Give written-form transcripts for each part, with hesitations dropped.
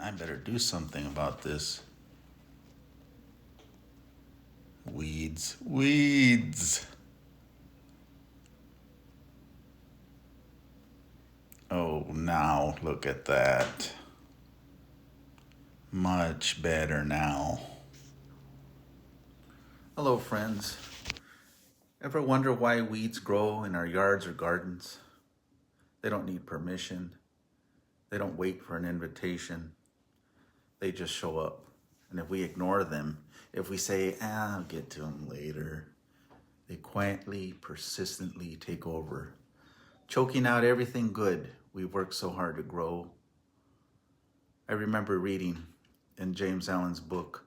Man, I better do something about this. Weeds. Weeds. Oh, now look at that. Much better now. Hello, friends. Ever wonder why weeds grow in our yards or gardens? They don't need permission. They don't wait for an invitation. They just show up. And if we ignore them, if we say, I'll get to them later, they quietly, persistently take over, choking out everything good we worked so hard to grow. I remember reading in James Allen's book,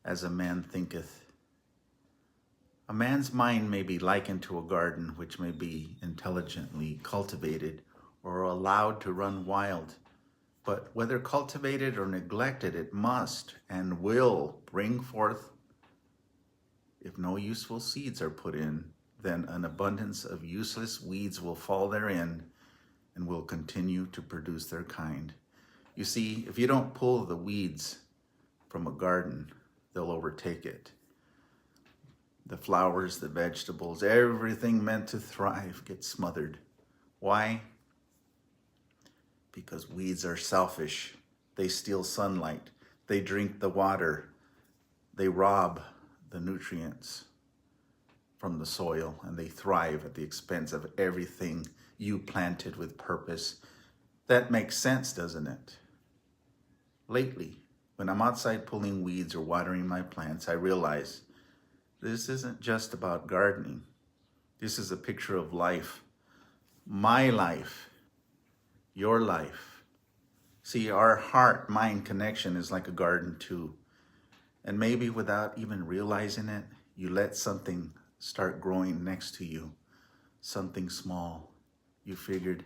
As a Man Thinketh. A man's mind may be likened to a garden which may be intelligently cultivated or allowed to run wild. But whether cultivated or neglected, it must and will bring forth. If no useful seeds are put in, then an abundance of useless weeds will fall therein and will continue to produce their kind. You see, if you don't pull the weeds from a garden, they'll overtake it. The flowers, the vegetables, everything meant to thrive gets smothered. Why? Because weeds are selfish. They steal sunlight. They drink the water. They rob the nutrients from the soil, and they thrive at the expense of everything you planted with purpose. That makes sense, doesn't it? Lately, when I'm outside pulling weeds or watering my plants, I realize this isn't just about gardening. This is a picture of life. My life. Your life. See, our heart-mind connection is like a garden too. And maybe without even realizing it, you let something start growing next to you. Something small. You figured,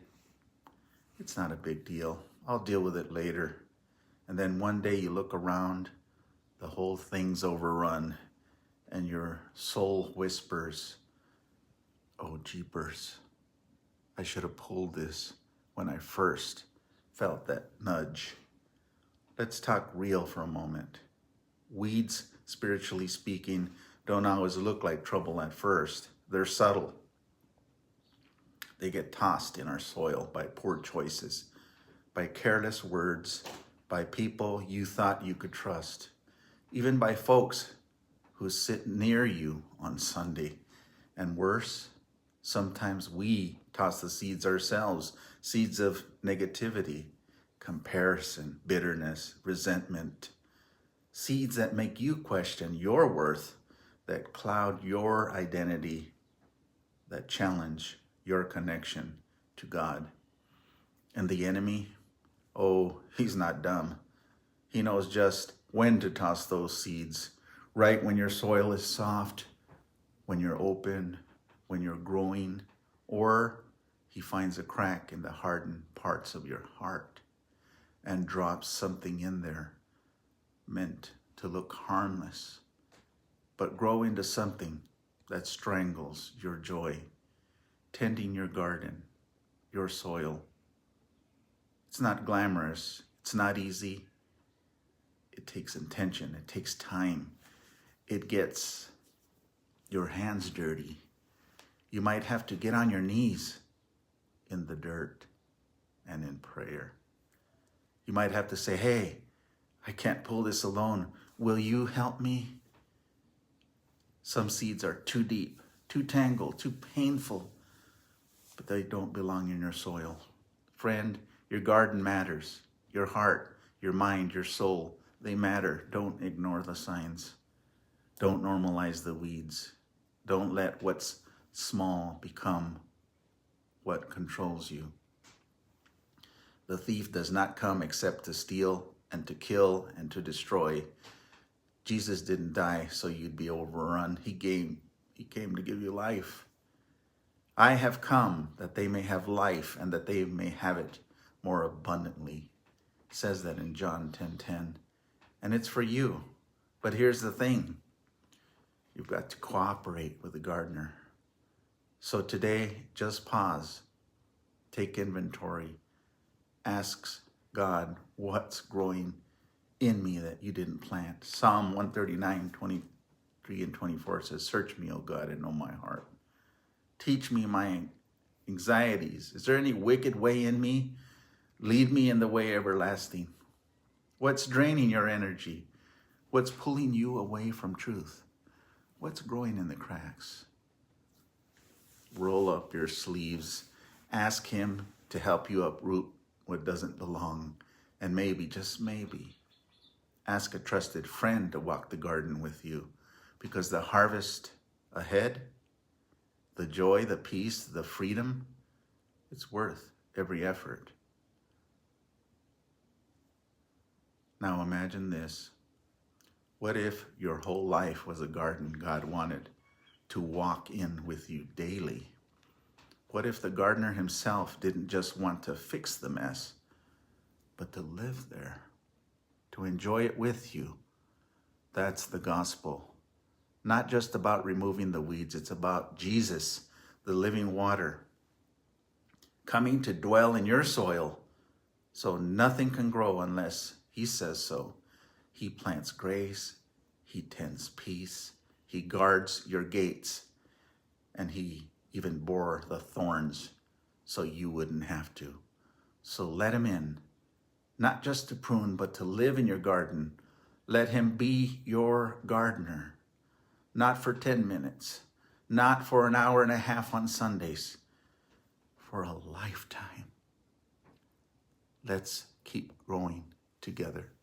it's not a big deal. I'll deal with it later. And then one day you look around, the whole thing's overrun, and your soul whispers, oh, jeepers, I should have pulled this when I first felt that nudge. Let's talk real for a moment. Weeds, spiritually speaking, don't always look like trouble at first. They're subtle. They get tossed in our soil by poor choices, by careless words, by people you thought you could trust, even by folks who sit near you on Sunday. And worse, sometimes we toss the seeds ourselves, seeds of negativity, comparison, bitterness, resentment, seeds that make you question your worth, that cloud your identity, that challenge your connection to God. And the enemy, oh, he's not dumb. He knows just when to toss those seeds, right when your soil is soft, when you're open, when you're growing, or he finds a crack in the hardened parts of your heart and drops something in there meant to look harmless, but grow into something that strangles your joy, tending your garden, your soil. It's not glamorous. It's not easy. It takes intention. It takes time. It gets your hands dirty. You might have to get on your knees in the dirt and in prayer. You might have to say, hey, I can't pull this alone. Will you help me? Some seeds are too deep, too tangled, too painful, but they don't belong in your soil. Friend, your garden matters. Your heart, your mind, your soul, they matter. Don't ignore the signs. Don't normalize the weeds. Don't let what's small become what controls you. The thief does not come except to steal and to kill and to destroy. Jesus didn't die so you'd be overrun. He came to give you life. I have come that they may have life and that they may have it more abundantly. It says that in John 10:10. And it's for you. But here's the thing. You've got to cooperate with the gardener. So today, just pause. Take inventory. Ask God, what's growing in me that you didn't plant? Psalm 139:23 and 24 says, search me, O God, and know my heart. Teach me my anxieties. Is there any wicked way in me? Lead me in the way everlasting. What's draining your energy? What's pulling you away from truth? What's growing in the cracks? Roll up your sleeves. Ask him to help you uproot what doesn't belong. And maybe, just maybe, ask a trusted friend to walk the garden with you, because the harvest ahead, the joy, the peace, the freedom, it's worth every effort. Now imagine this. What if your whole life was a garden God wanted to walk in with you daily? What if the gardener himself didn't just want to fix the mess, but to live there, to enjoy it with you? That's the gospel. Not just about removing the weeds, it's about Jesus, the living water, coming to dwell in your soil so nothing can grow unless he says so. He plants grace, he tends peace, he guards your gates, and he even bore the thorns so you wouldn't have to. So let him in, not just to prune, but to live in your garden. Let him be your gardener, not for 10 minutes, not for an hour and a half on Sundays, for a lifetime. Let's keep growing together.